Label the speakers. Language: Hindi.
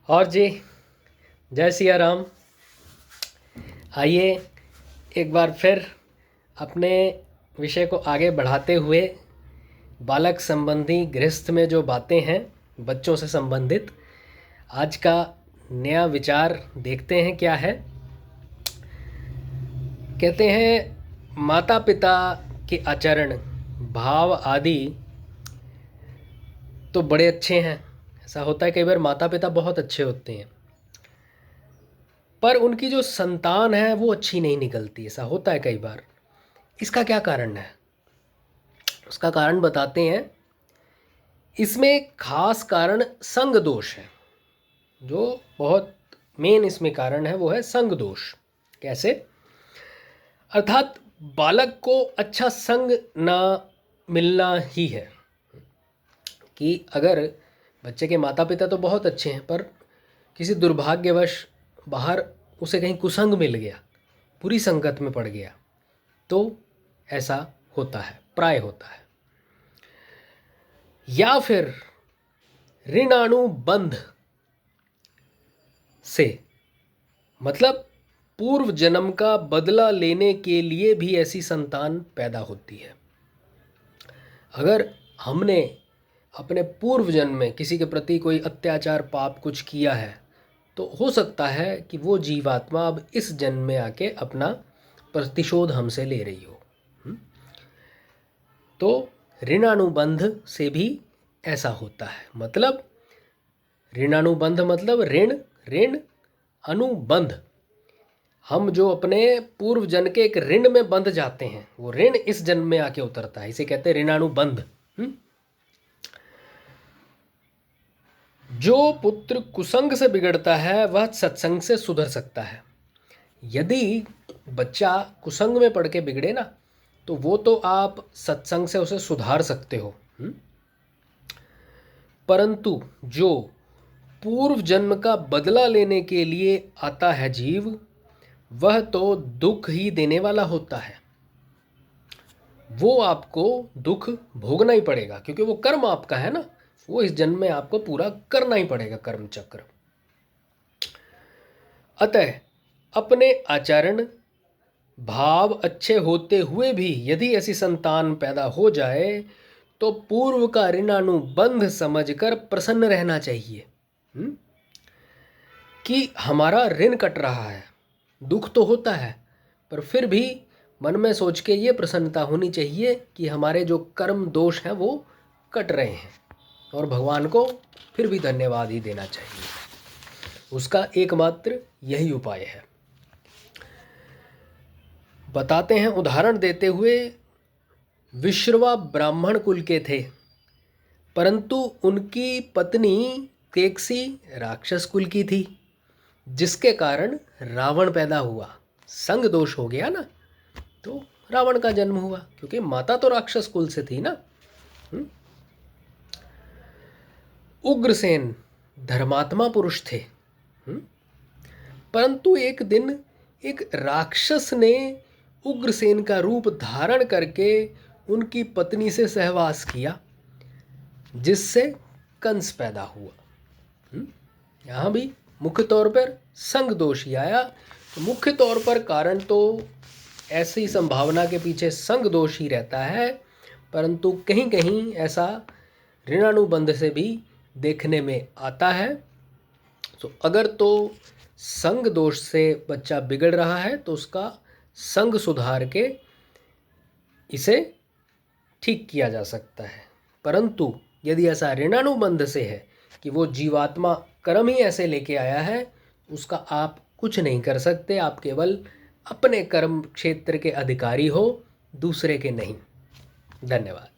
Speaker 1: और जी, जय सिया राम। आइए एक बार फिर अपने विषय को आगे बढ़ाते हुए बालक संबंधी गृहस्थ में जो बातें हैं बच्चों से संबंधित, आज का नया विचार देखते हैं क्या है। कहते हैं माता पिता के आचरण, भाव आदि तो बड़े अच्छे हैं। ऐसा होता है कई बार माता पिता बहुत अच्छे होते हैं पर उनकी जो संतान है वो अच्छी नहीं निकलती। ऐसा होता है कई बार। इसका क्या कारण है? उसका कारण बताते हैं। इसमें खास कारण संग दोष है। जो बहुत मेन इसमें कारण है वो है संग दोष। कैसे? अर्थात बालक को अच्छा संग ना मिलना ही है। कि अगर बच्चे के माता पिता तो बहुत अच्छे हैं पर किसी दुर्भाग्यवश बाहर उसे कहीं कुसंग मिल गया, बुरी संगत में पड़ गया, तो ऐसा होता है, प्राय होता है। या फिर ऋणानुबंध से, मतलब पूर्व जन्म का बदला लेने के लिए भी ऐसी संतान पैदा होती है। अगर हमने अपने पूर्व जन्म में किसी के प्रति कोई अत्याचार पाप कुछ किया है तो हो सकता है कि वो जीवात्मा अब इस जन्म में आके अपना प्रतिशोध हमसे ले रही हो। तो ऋणानुबंध से भी ऐसा होता है। मतलब ऋणानुबंध मतलब ऋण, ऋण अनुबंध। हम जो अपने पूर्व जन्म के एक ऋण में बंध जाते हैं वो ऋण इस जन्म में आके उतरता है, इसे कहते हैं ऋणानुबंध। जो पुत्र कुसंग से बिगड़ता है वह सत्संग से सुधर सकता है। यदि बच्चा कुसंग में पड़ के बिगड़े ना तो वो तो आप सत्संग से उसे सुधार सकते हो। परंतु जो पूर्व जन्म का बदला लेने के लिए आता है जीव, वह तो दुख ही देने वाला होता है। वो आपको दुख भोगना ही पड़ेगा क्योंकि वो कर्म आपका है ना। वो इस जन्म में आपको पूरा करना ही पड़ेगा, कर्म चक्र। अतः अपने आचरण भाव अच्छे होते हुए भी यदि ऐसी संतान पैदा हो जाए तो पूर्व का ऋणानुबंध समझकर प्रसन्न रहना चाहिए। कि हमारा ऋण कट रहा है, दुख तो होता है पर फिर भी मन में सोच के ये प्रसन्नता होनी चाहिए कि हमारे जो कर्म दोष हैं वो कट रहे हैं और भगवान को फिर भी धन्यवाद ही देना चाहिए। उसका एकमात्र यही उपाय है। बताते हैं उदाहरण देते हुए, विश्रवा ब्राह्मण कुल के थे परंतु उनकी पत्नी केकसी राक्षस कुल की थी, जिसके कारण रावण पैदा हुआ। संग दोष हो गया ना, तो रावण का जन्म हुआ क्योंकि माता तो राक्षस कुल से थी ना। उग्रसेन धर्मात्मा पुरुष थे, परंतु एक दिन एक राक्षस ने उग्रसेन का रूप धारण करके उनकी पत्नी से सहवास किया, जिससे कंस पैदा हुआ। यहाँ भी मुख्य तौर पर संग दोष ही आया। तो मुख्य तौर पर कारण तो ऐसी संभावना के पीछे संग दोष ही रहता है, परंतु कहीं कहीं ऐसा ऋणानुबंध से भी देखने में आता है। तो अगर तो संग दोष से बच्चा बिगड़ रहा है तो उसका संग सुधार के इसे ठीक किया जा सकता है। परंतु यदि ऐसा ऋणानुबंध से है कि वो जीवात्मा कर्म ही ऐसे लेके आया है, उसका आप कुछ नहीं कर सकते। आप केवल अपने कर्म क्षेत्र के अधिकारी हो, दूसरे के नहीं। धन्यवाद।